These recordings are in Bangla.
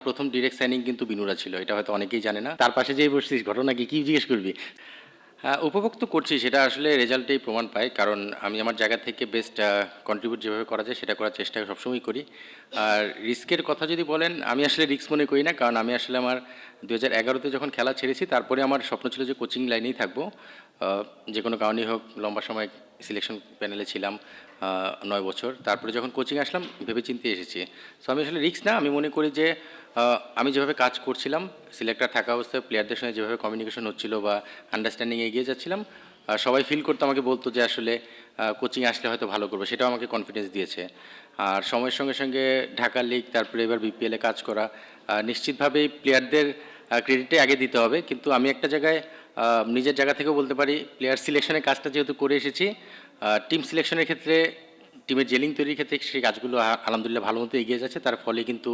প্রথম ডিরেক্ট সাইনিং কিন্তু বিনুরা ছিল, এটা হয়তো অনেকেই জানে না। তার পাশে যেই বসছিস, ঘটনা কি জিজ্ঞেস করবি? হ্যাঁ, উপভোগ তো করছি, সেটা আসলে রেজাল্টেই প্রমাণ পায়। কারণ আমি আমার জায়গা থেকে বেস্ট কন্ট্রিবিউট যেভাবে করা যায় সেটা করার চেষ্টা সবসময় করি। আর রিস্কের কথা যদি বলেন, আমি আসলে রিস্ক মনে করি না, কারণ আমি আসলে আমার 2011-তে যখন খেলা ছেড়েছি তারপরে আমার স্বপ্ন ছিল যে কোচিং লাইনেই থাকবো। যে কোনো কারণেই হোক, লম্বা সময় সিলেকশন প্যানেলে ছিলাম 9 বছর। তারপরে যখন কোচিং আসলাম ভেবে চিন্তে এসেছি। সো আমি আসলে রিস্ক না, আমি মনে করি যে আমি যেভাবে কাজ করছিলাম, সিলেক্টর থাকা অবস্থায় প্লেয়ারদের সঙ্গে যেভাবে কমিউনিকেশন হচ্ছিল বা আন্ডারস্ট্যান্ডিং এগিয়ে যাচ্ছিলাম, সবাই ফিল করতো, আমাকে বলতো যে আসলে কোচিং আসলে হয়তো ভালো করবে, সেটাও আমাকে কনফিডেন্স দিয়েছে। আর সময়ের সঙ্গে সঙ্গে ঢাকা লিগ, তারপরে এবার বিপিএলে কাজ করা, নিশ্চিতভাবেই প্লেয়ারদের ক্রেডিটে আগে দিতে হবে। কিন্তু আমি একটা জায়গায় নিজের জায়গা থেকেও বলতে পারি, প্লেয়ার সিলেকশনের কাজটা যেহেতু করে এসেছি, টিম সিলেকশনের ক্ষেত্রে, টিমের জেলিং তৈরির ক্ষেত্রে সেই কাজগুলো আলহামদুলিল্লাহ ভালো মতো এগিয়ে যাচ্ছে। তার ফলে কিন্তু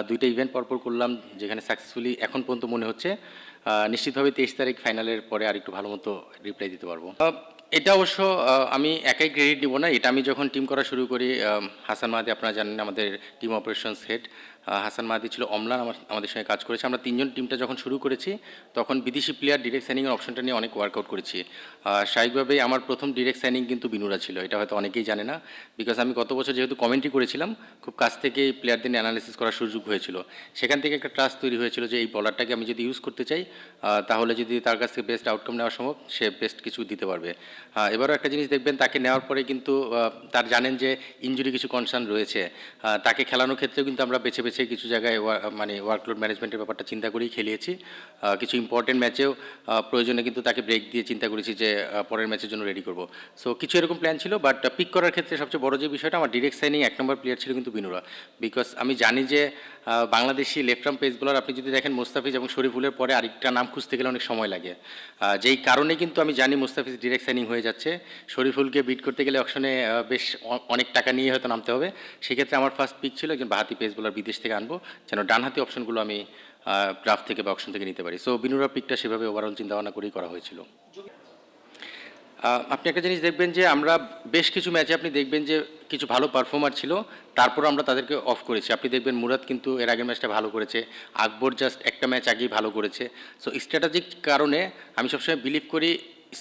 দুইটা ইভেন্ট পরপর করলাম, যেখানে সাকসেসফুলি এখন পর্যন্ত মনে হচ্ছে নিশ্চিতভাবে 23 তারিখ ফাইনালের পরে আর একটু ভালো মতো রিপ্লাই দিতে পারবো। এটা অবশ্য আমি একাই ক্রেডিট দিব না। এটা আমি যখন টিম করা শুরু করি, হাসান মাহাদি আপনারা জানেন আমাদের টিম অপারেশনস হেড, হাসান মাহাদি ছিল, অমলান আমাদের সঙ্গে কাজ করেছে। আমরা তিনজন টিমটা যখন শুরু করেছি তখন বিদেশি প্লেয়ার ডিরেক্ট সাইনিংয়ের অপশনটা নিয়ে অনেক ওয়ার্কআউট করেছি। স্বাভাবিকভাবেই আমার প্রথম ডিরেক্ট সাইনিং কিন্তু বিনুরা ছিল, এটা হয়তো অনেকেই জানে না। বিকজ আমি গত বছর যেহেতু কমেন্ট্রি করেছিলাম, খুব কাছ থেকে প্লেয়ারদের নিয়ে অ্যানালিসিস করার সুযোগ হয়েছিল। সেখান থেকে একটা ট্রাস্ট তৈরি হয়েছিল যে এই বলারটাকে আমি যদি ইউজ করতে চাই, তাহলে যদি তার কাছ থেকে বেস্ট আউটকাম নেওয়া সম্ভব, সে বেস্ট কিছু দিতে পারবে। এবারও একটা জিনিস দেখবেন, তাকে নেওয়ার পরে কিন্তু তার জানেন যে ইনজুরি কিছু কনসার্ন রয়েছে। তাকে খেলানোর ক্ষেত্রেও কিন্তু আমরা বেছে বেছে কিছু জায়গায় মানে ওয়ার্কলোড ম্যানেজমেন্টের ব্যাপারটা চিন্তা করেই খেলিয়েছি। কিছু ইম্পর্টেন্ট ম্যাচেও প্রয়োজনে কিন্তু তাকে ব্রেক দিয়ে চিন্তা করেছি যে পরের ম্যাচের জন্য রেডি করব। সো কিছু এরকম প্ল্যান ছিল, বাট পিক করার ক্ষেত্রে সবচেয়ে বড় যে বিষয়টা, আমার ডিরেক্ট সাইনিং 1 নম্বর প্লেয়ার ছিল কিন্তু বিনুরা। বিকজ আমি জানি যে Bangladeshi left arm pace bowler আপনি যদি দেখেন, মুস্তাফিজ এবং শরীফুলের পরে আরেকটা নাম খুঁজতে গেলে অনেক সময় লাগে। যেই কারণে কিন্তু আমি জানি মুস্তাফিজ ডিরেক্ট সাইনিং হয়ে যাচ্ছে, শরীফুলকে বিট করতে গেলে অকশনে বেশ অনেক টাকা নিয়ে হয়তো নামতে হবে। সেক্ষেত্রে আমার ফার্স্ট পিক ছিল একজন বাহাতি পেস বোলার বিদেশ থেকে আনবো, যেন ডানহাতি অপশনগুলো আমি ড্রাফট থেকে বা অপশন থেকে নিতে পারি। সো বিনুরা পিকটা সেভাবে ওভারঅল চিন্তাভাবনা করেই করা হয়েছিল। আপনি একটা জিনিস দেখবেন যে আমরা বেশ কিছু ম্যাচে আপনি দেখবেন যে কিছু ভালো পারফর্মার ছিল, তারপর আমরা তাদেরকে অফ করেছি। আপনি দেখবেন মুরাদ কিন্তু এর আগের ম্যাচটা ভালো করেছে, আকবর জাস্ট একটা ম্যাচ আগেই ভালো করেছে। সো স্ট্র্যাটেজিক কারণে আমি সবসময় বিলিভ করি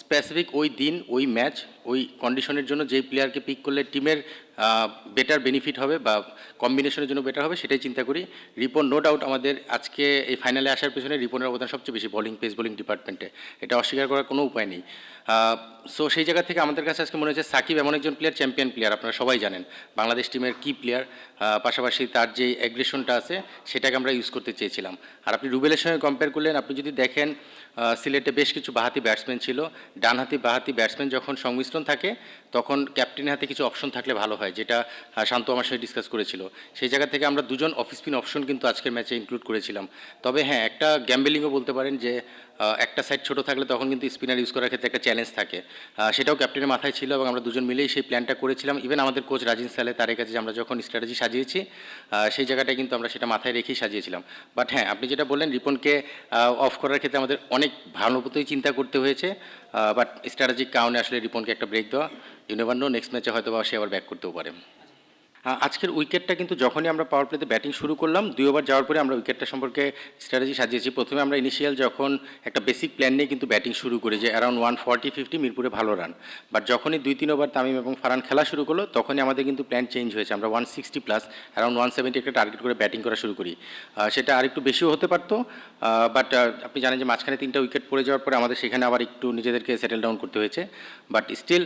স্পেসিফিক ওই দিন, ওই ম্যাচ, ওই কন্ডিশনের জন্য যেই প্লেয়ারকে পিক করলে টিমের বেটার বেনিফিট হবে বা কম্বিনেশনের জন্য বেটার হবে, সেটাই চিন্তা করি। রিপন নো ডাউট আমাদের আজকে এই ফাইনালে আসার পেছনে রিপনের অবদান সবচেয়ে বেশি, বলিং, পেস বোলিং ডিপার্টমেন্টে, এটা অস্বীকার করার কোনো উপায় নেই। সো সেই জায়গা থেকে আমাদের কাছে আজকে মনে হচ্ছে সাকিব এমন একজন প্লেয়ার, চ্যাম্পিয়ন প্লেয়ার, আপনারা সবাই জানেন, বাংলাদেশ টিমের কি প্লেয়ার। পাশাপাশি তার যে অ্যাগ্রেশনটা আছে সেটাকে আমরা ইউজ করতে চেয়েছিলাম। আর আপনি রুবেলের সঙ্গে কম্পেয়ার করলেন, আপনি যদি দেখেন সিলেটে বেশ কিছু বাহাতি ব্যাটসম্যান ছিল, ডানহাতি বাহাতি ব্যাটসম্যান যখন সংমিশ্রণ থাকে তখন ক্যাপ্টেনের হাতে কিছু অপশন থাকলে ভালো হয়, যেটা শান্ত আমার সঙ্গে ডিসকাস করেছিল। সেই জায়গা থেকে আমরা দুজন অফ স্পিন অপশন কিন্তু আজকের ম্যাচে ইনক্লুড করেছিলাম। তবে হ্যাঁ, একটা গ্যাম্বেলিংও বলতে পারেন যে একটা সাইড ছোটো থাকলে তখন কিন্তু স্পিনার ইউজ করার ক্ষেত্রে একটা চ্যালেঞ্জ থাকে, সেটাও ক্যাপ্টেনের মাথায় ছিল এবং আমরা দুজন মিলেই সেই প্ল্যানটা করেছিলাম। ইভেন আমাদের কোচ রাজিন সালে তার কাছে আমরা যখন স্ট্র্যাটেজি সাজিয়েছি, সেই জায়গাটায় কিন্তু আমরা সেটা মাথায় রেখেই সাজিয়েছিলাম। বাট হ্যাঁ, আপনি যেটা বললেন রিপনকে অফ করার ক্ষেত্রে আমাদের অনেক ভালো মতোই চিন্তা করতে হয়েছে, বাট স্ট্র্যাটেজিক কারণে আসলে রিপনকে একটা ব্রেক দেওয়া, ইউ নেভার নো, নেক্সট ম্যাচে হয়তো বা সে আবার ব্যাক করতেও পারে। আজকের উইকেটটা কিন্তু যখনই আমরা পাওয়ার প্লেতে ব্যাটিং শুরু করলাম, 2 ওভার যাওয়ার পরে আমরা উইকেটটা সম্পর্কে স্ট্র্যাটেজি সাজিয়েছি। প্রথমে আমরা ইনিশিয়াল যখন একটা বেসিক প্ল্যান নিয়ে কিন্তু ব্যাটিং শুরু করি যে অ্যারাউন্ড 140-50 মিরপুরে ভালো রান। বাট যখনই 2-3 ওভার তামিম এবং ফারহান খেলা শুরু করলো, তখনই আমাদের কিন্তু প্ল্যান চেঞ্জ হয়েছে। আমরা 160+ অ্যারাউন্ড 170 একটা টার্গেট করে ব্যাটিং করা শুরু করি। সেটা আরেকটু বেশিও হতে পারতো, বাট আপনি জানেন যে মাঝখানে 3টা উইকেট পড়ে যাওয়ার পরে আমাদের সেখানে আবার একটু নিজেদেরকে সেটেল ডাউন করতে হয়েছে। বাট স্টিল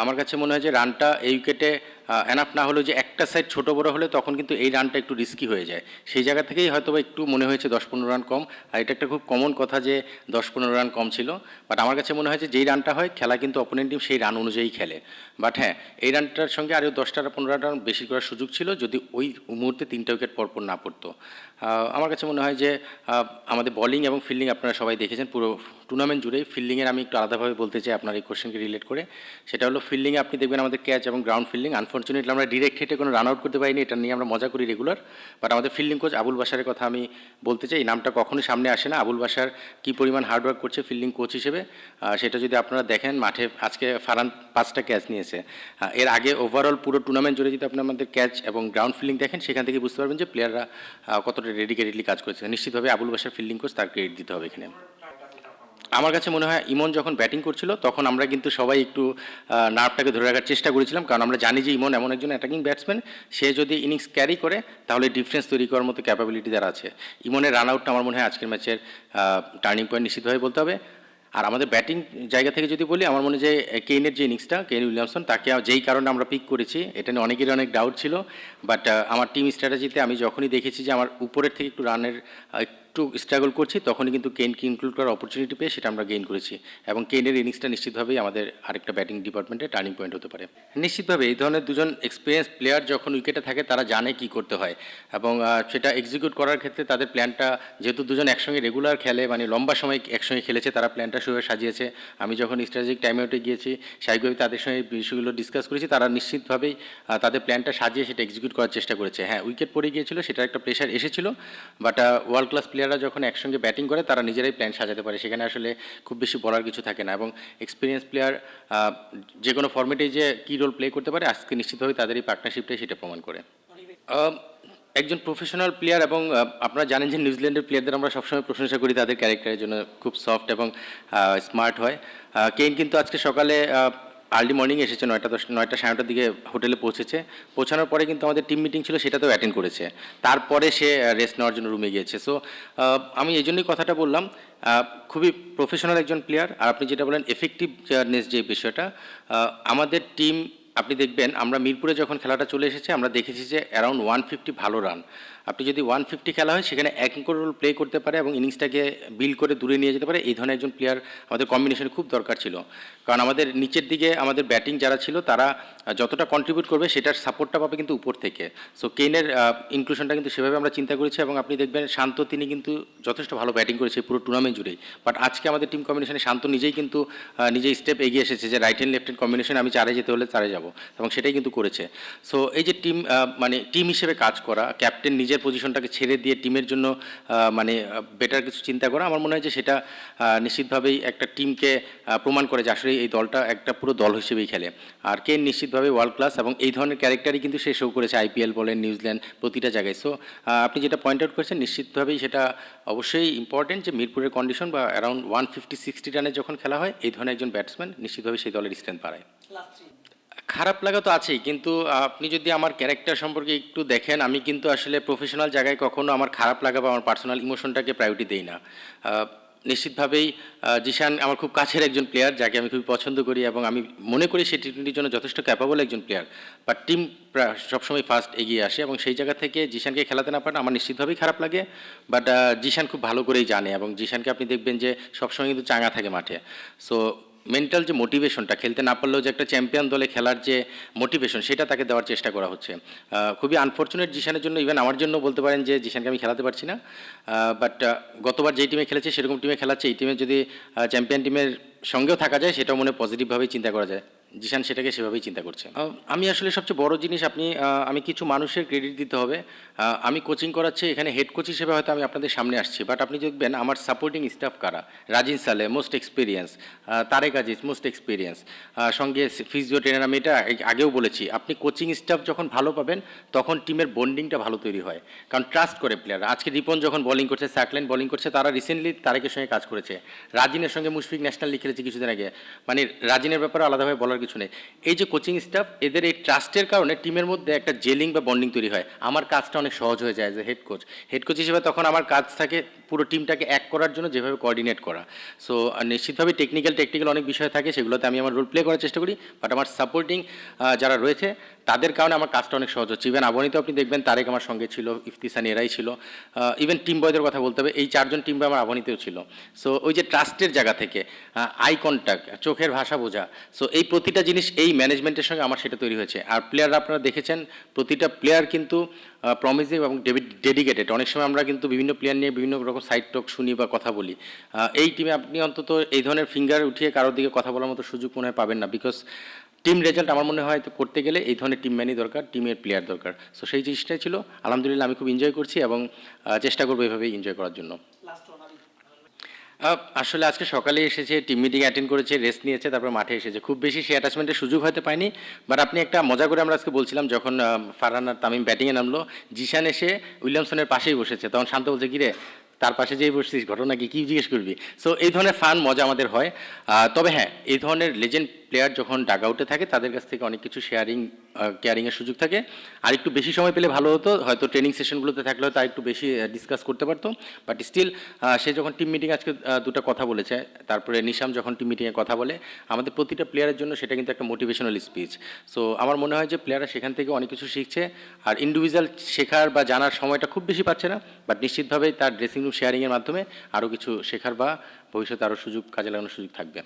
আমার কাছে মনে হয় যে রানটা এই উইকেটে এনাফ না হলেও, যে একটা সাইড ছোটো বড়ো হলে তখন কিন্তু এই রানটা একটু রিস্কি হয়ে যায়। সেই জায়গা থেকেই হয়তো বা একটু মনে হয়েছে 10-15 রান কম। আর এটা একটা খুব কমন কথা যে 10-15 রান কম ছিল, বাট আমার কাছে মনে হয় যে যেই রানটা হয়, খেলা কিন্তু অপোনেন্ট টিম সেই রান অনুযায়ী খেলে। বাট হ্যাঁ, এই রানটার সঙ্গে আরও 10-15 রান বেশি করার সুযোগ ছিল যদি ওই মুহূর্তে 3টা উইকেট পরপর না পড়তো। আমার কাছে মনে হয় যে আমাদের বলিং এবং ফিল্ডিং আপনারা সবাই দেখেছেন পুরো টুর্নামেন্ট জুড়েই। ফিল্ডিংয়ের আমি একটু আলাদাভাবে বলতে চাই আপনার এই কোশ্চেনকে রিলেট করে। সেটা হলো, ফিল্ডিংয়ে আপনি দেখবেন আমাদের ক্যাচ এবং গ্রাউন্ড ফিল্ডিং, আনফর্চুনেটলি আমরা ডিরেক্ট হিটে কোনো রান আউট করতে পারিনি, এটা নিয়ে আমরা মজা করি রেগুলার। বাট আমাদের ফিল্ডিং কোচ আবুল বাশারের কথা আমি বলতে চাই, এই নামটা কখনোই সামনে আসে না। আবুল বাশার কী পরিমাণ হার্ডওয়ার্ক করছে ফিল্ডিং কোচ হিসেবে, সেটা যদি আপনারা দেখেন, মাঠে আজকে ফারহান 5টা ক্যাচ নিয়েছে। এর আগে ওভারঅল পুরো টুর্নামেন্ট জুড়ে যদি আপনি আমাদের ক্যাচ এবং গ্রাউন্ড ফিল্ডিং দেখেন, সেখান থেকে বুঝতে পারবেন যে প্লেয়াররা কতটা কতটা ডেডিকেটেডলি কাজ করেছে। নিশ্চিতভাবে আবুল বাশার ফিল্ডিং কোচ, তার ক্রেডিট দিতে হবে এখানে। আমার কাছে মনে হয় ইমন যখন ব্যাটিং করছিল তখন আমরা কিন্তু সবাই একটু নার্ভটাকে ধরে রাখার চেষ্টা করেছিলাম, কারণ আমরা জানি যে ইমন এমন একজন অ্যাটাকিং ব্যাটসম্যান, সে যদি ইনিংস ক্যারি করে তাহলে ডিফারেন্স তৈরি করার মতো ক্যাপাবিলিটি তার আছে। ইমনের রান আউটটা আমার মনে হয় আজকের ম্যাচের টার্নিং পয়েন্ট নিশ্চিতভাবে বলতে হবে। আর আমাদের ব্যাটিং জায়গা থেকে যদি বলি, আমার মনে হয় যে কেইনের যে ইনিংসটা, কেইন উইলিয়ামসন, তাকে যেই কারণে আমরা পিক করেছি এটা নিয়ে অনেকেরই অনেক ডাউট ছিল, বাট আমার টিম স্ট্র্যাটেজিতে আমি যখনই দেখেছি যে আমার উপরের থেকে একটু রানের একটু স্ট্রাগল করছি, তখনই কিন্তু কেইনকে ইনক্লুড করার অপরচুনিটি পেয়ে সেটা আমরা গেইন করেছি, এবং কেইনের ইনিংসটা নিশ্চিতভাবেই আমাদের আরেকটা ব্যাটিং ডিপার্টমেন্টে টার্নিং পয়েন্ট হতে পারে। নিশ্চিতভাবে এই ধরনের দুজন এক্সপিরিয়েন্স প্লেয়ার যখন উইকেটে থাকে তারা জানে কি করতে হয়, এবং সেটা এক্সিকিউট করার ক্ষেত্রে তাদের প্ল্যানটা, যেহেতু দুজন একসঙ্গে রেগুলার খেলে, মানে লম্বা সময় একসঙ্গে খেলেছে, তারা প্ল্যানটা সেভাবে সাজিয়েছে। আমি যখন স্ট্র্যাটেজিক টাইম আউটে গিয়েছি, স্বাভাবিকভাবে তাদের সঙ্গে বিষয়গুলো ডিসকাস করেছি, তারা নিশ্চিতভাবেই তাদের প্ল্যানটা সাজিয়ে সেটা এক্সিকিউট করার চেষ্টা করেছে। হ্যাঁ, উইকেট পড়ে গিয়েছিল, সেটার একটা প্রেশার এসেছিল, বাট ওয়ার্ল্ড ক্লাস প্লেয়াররা যখন একসঙ্গে ব্যাটিং করে তারা নিজেরাই প্ল্যান সাজাতে পারে, সেখানে আসলে খুব বেশি বলার কিছু থাকে না, এবং এক্সপিরিয়েন্স প্লেয়ার যে কোনো ফর্মেটেই যে কী রোল প্লে করতে পারে, আজকে নিশ্চিতভাবে তাদের এই পার্টনারশিপটাই সেটা প্রমাণ করে। একজন প্রফেশনাল প্লেয়ার, এবং আপনারা জানেন যে নিউজিল্যান্ডের প্লেয়ারদের আমরা সবসময় প্রশংসা করি তাদের ক্যারেক্টারের জন্য, খুব সফট এবং স্মার্ট হয়। কেইন কিন্তু আজকে সকালে আর্লি মর্নিং এসেছে, 9টা 9:30টার দিকে হোটেলে পৌঁছেছে। পৌঁছানোর পরে কিন্তু আমাদের টিম মিটিং ছিল, সেটাতেও অ্যাটেন্ড করেছে, তারপরে সে রেস্ট নেওয়ার জন্য রুমে গিয়েছে। সো আমি এই জন্যই কথাটা বললাম, খুবই প্রফেশনাল একজন প্লেয়ার। আর আপনি যেটা বলেন এফেক্টিভনেস, যে বিষয়টা, আমাদের টিম, আপনি দেখবেন আমরা মিরপুরে যখন খেলাটা চলে এসেছে আমরা দেখেছি যে অ্যারাউন্ড 150 ভালো রান। আপনি যদি 150 খেলা হয় সেখানে অ্যাঙ্কর রোল প্লে করতে পারে এবং ইনিংসটাকে বিল্ড করে দূরে নিয়ে যেতে পারে, এই ধরনের একজন প্লেয়ার আমাদের কম্বিনেশনে খুব দরকার ছিল। কারণ আমাদের নিচের দিকে আমাদের ব্যাটিং যারা ছিল তারা যতটা কন্ট্রিবিউট করবে সেটার সাপোর্টটা পাবে কিন্তু উপর থেকে। সো কেইনের ইনক্লুশনটা কিন্তু সেভাবে আমরা চিন্তা করেছি, এবং আপনি দেখবেন শান্ত, তিনি কিন্তু যথেষ্ট ভালো ব্যাটিং করেছে পুরো টুর্নামেন্ট জুড়েই। বাট আজকে আমাদের টিম কম্বিনেশনে শান্ত নিজেই কিন্তু নিজেই স্টেপ এগিয়ে এসেছে যে right hand left hand combination, আমি চারে যেতে হলে চারে যাব, এবং সেটাই কিন্তু করেছে। সো এই যে টিম, মানে টিম হিসেবে কাজ করা, ক্যাপ্টেন নিজের পজিশনটাকে ছেড়ে দিয়ে টিমের জন্য মানে বেটার কিছু চিন্তা করা, আমার মনে হয় যে সেটা নিশ্চিতভাবেই একটা টিমকে প্রমাণ করে যে আসলে এই দলটা একটা পুরো দল হিসেবেই খেলে। আর কেইন নিশ্চিতভাবে ওয়ার্ল্ড ক্লাস, এবং এই ধরনের ক্যারেক্টারই কিন্তু সে শো করেছে আইপিএল বলেন, নিউজিল্যান্ড, প্রতিটা জায়গায়। সো আপনি যেটা পয়েন্ট আউট করেছেন, নিশ্চিতভাবেই সেটা অবশ্যই ইম্পর্টেন্ট যে মিরপুরের কন্ডিশন বা অ্যারাউন্ড 150-60 রানে যখন খেলা হয়, এই ধরনের একজন ব্যাটসম্যান নিশ্চিতভাবে সেই দলের স্ট্রেংথ বাড়ায়। খারাপ লাগা তো আছেই, কিন্তু আপনি যদি আমার ক্যারেক্টার সম্পর্কে একটু দেখেন, আমি কিন্তু আসলে প্রফেশনাল জায়গায় কখনো আমার খারাপ লাগা বা আমার পার্সোনাল ইমোশনটাকে প্রায়োরিটি দেই না। নিশ্চিতভাবেই জিশান আমার খুব কাছের একজন প্লেয়ার, যাকে আমি খুবই পছন্দ করি, এবং আমি মনে করি সে টি-20-র জন্য যথেষ্ট ক্যাপাবল একজন প্লেয়ার, বাট টিম সবসময় ফার্স্ট এগিয়ে আসে, এবং সেই জায়গা থেকে জিশানকে খেলাতে না পারে আমার নিশ্চিতভাবেই খারাপ লাগে। বাট জিশান খুব ভালো করেই জানে, এবং জিশানকে আপনি দেখবেন যে সবসময় কিন্তু চাঙা থাকে মাঠে। সো মেন্টাল যে মোটিভেশনটা, খেলতে না পারলেও যে একটা চ্যাম্পিয়ন দলে খেলার যে মোটিভেশন, সেটা তাকে দেওয়ার চেষ্টা করা হচ্ছে। খুবই আনফর্চুনেট জিশানের জন্য, ইভেন আমার জন্য বলতে পারেন যে জিশানকে আমি খেলাতে পারছি না, বাট গতবার যেই টিমে খেলেছে সেরকম টিমে খেলাচ্ছে, এই টিমে যদি চ্যাম্পিয়ন টিমের সঙ্গেও থাকা যায় সেটাও মনে পজিটিভভাবেই চিন্তা করা যায়। জিশান সেটাকে সেভাবেই চিন্তা করছে। আমি আসলে সবচেয়ে বড় জিনিস, আমি কিছু মানুষের ক্রেডিট দিতে হবে। আমি কোচিং করাচ্ছি এখানে, হেড কোচ হিসেবে হয়তো আমি আপনাদের সামনে আসছি, বাট আপনি দেখবেন আমার সাপোর্টিং স্টাফ কারা। Rajin Saleh most experience, Tareq Aziz most experience, সঙ্গে ফিজিও ট্রেনার, আমি এটা আগেও বলেছি, আপনি কোচিং স্টাফ যখন ভালো পাবেন তখন টিমের বন্ডিংটা ভালো তৈরি হয়, কারণ ট্রাস্ট করে প্লেয়াররা। আজকে রিপন যখন বোলিং করছে, সাকলাইন বোলিং করছে, তারা রিসেন্টলি তারেকের সঙ্গে কাজ করেছে। রাজিনের সঙ্গে মুশফিক ন্যাশনাল লিগ খেলেছে কিছুদিন আগে, মানে রাজিনের ব্যাপারে আলাদাভাবে বলার কিছু নেই। এই যে কোচিং স্টাফ, এদের এই ট্রাস্টের কারণে টিমের মধ্যে একটা জেলিং বা বন্ডিং তৈরি হয়, আমার কাজটা অনেক সহজ হয়ে যায়। যে হেড কোচ হিসেবে তখন আমার কাজ থাকে পুরো টিমটাকে এক করার জন্য, যেভাবে কোঅর্ডিনেট করা। সো নিশ্চিতভাবে টেকনিক্যাল অনেক বিষয় থাকে, সেগুলোতে আমি আমার রোল প্লে করার চেষ্টা করি, বাট আমার সাপোর্টিং যারা রয়েছে তাদের কারণে আমার কাজটা অনেক সহজ হচ্ছে। ইভেন আবহানিতে আপনি দেখবেন তারেক আমার সঙ্গে ছিল, ইফতিসান, এরাই ছিল। ইভেন টিম বয়দের কথা বলতে হবে, এই 4জন টিম বয় আমার আবহানিতেও ছিল। সো ওই যে ট্রাস্টের জায়গা থেকে আই কন্ট্যাক্ট, চোখের ভাষা বোঝা, সো এই প্রতিটা জিনিস এই ম্যানেজমেন্টের সঙ্গে আমার সেটা তৈরি হয়েছে। আর প্লেয়াররা আপনারা দেখেছেন, প্রতিটা প্লেয়ার কিন্তু প্রমিজিং এবং ডেডিকেটেড। অনেক সময় আমরা কিন্তু বিভিন্ন প্লেয়ার নিয়ে বিভিন্ন রকম সাইড টক শুনি বা কথা বলি, এই টিমে আপনি অন্তত এই ধরনের ফিঙ্গার উঠিয়ে কারোর দিকে কথা বলার মতো সুযোগ মনে হয় পাবেন না, বিকজ টিম রেজাল্ট আমার মনে হয় করতে গেলে এই ধরনের টিম ম্যানই দরকার, টিমের প্লেয়ার দরকার। সো সেই জিনিসটাই ছিল। আলহামদুলিল্লাহ আমি খুব এনজয় করছি, এবং চেষ্টা করবো এভাবেই এনজয় করার জন্য। আসলে আজকে সকালে এসেছে, টিম মিটিং অ্যাটেন্ড করেছে, রেস্ট নিয়েছে, তারপর মাঠে এসেছে। খুব বেশি সে অ্যাটাচমেন্টের সুযোগ হয়তো পায়নি। বাট আপনি একটা মজা করে আমরা আজকে বলছিলাম যখন ফারহান আর তামিম ব্যাটিংয়ে নামলো, জিশান এসে উইলিয়ামসনের পাশেই বসেছে। তখন শান্ত বলছে, "কিরে, তার পাশে যেই বসছিস, ঘটনা কি জিজ্ঞেস করবি?" সো এই ধরনের ফান মজা আমাদের হয়। তবে হ্যাঁ, এই ধরনের লেজেন্ড প্লেয়ার যখন ডাগ আউটে থাকে তাদের কাছ থেকে অনেক কিছু কেয়ারিংয়ের সুযোগ থাকে। আর একটু বেশি সময় পেলে ভালো হতো, হয়তো ট্রেনিং সেশনগুলোতে থাকলে হয়তো আর একটু বেশি ডিসকাস করতে পারতো। বাট স্টিল সে যখন টিম মিটিং আজকে দুটো কথা বলেছে, তারপরে নিশাম যখন টিম মিটিংয়ে কথা বলে, আমাদের প্রতিটা প্লেয়ারের জন্য সেটা কিন্তু একটা মোটিভেশনাল স্পিচ। সো আমার মনে হয় যে প্লেয়াররা সেখান থেকে অনেক কিছু শিখছে। আর ইন্ডিভিজুয়াল শেখার বা জানার সময়টা খুব বেশি পাচ্ছে না, বাট নিশ্চিতভাবেই তার ড্রেসিং রুম শেয়ারিংয়ের মাধ্যমে আরও কিছু শেখার বা ভবিষ্যতে আরও কাজে লাগানোর সুযোগ থাকবে।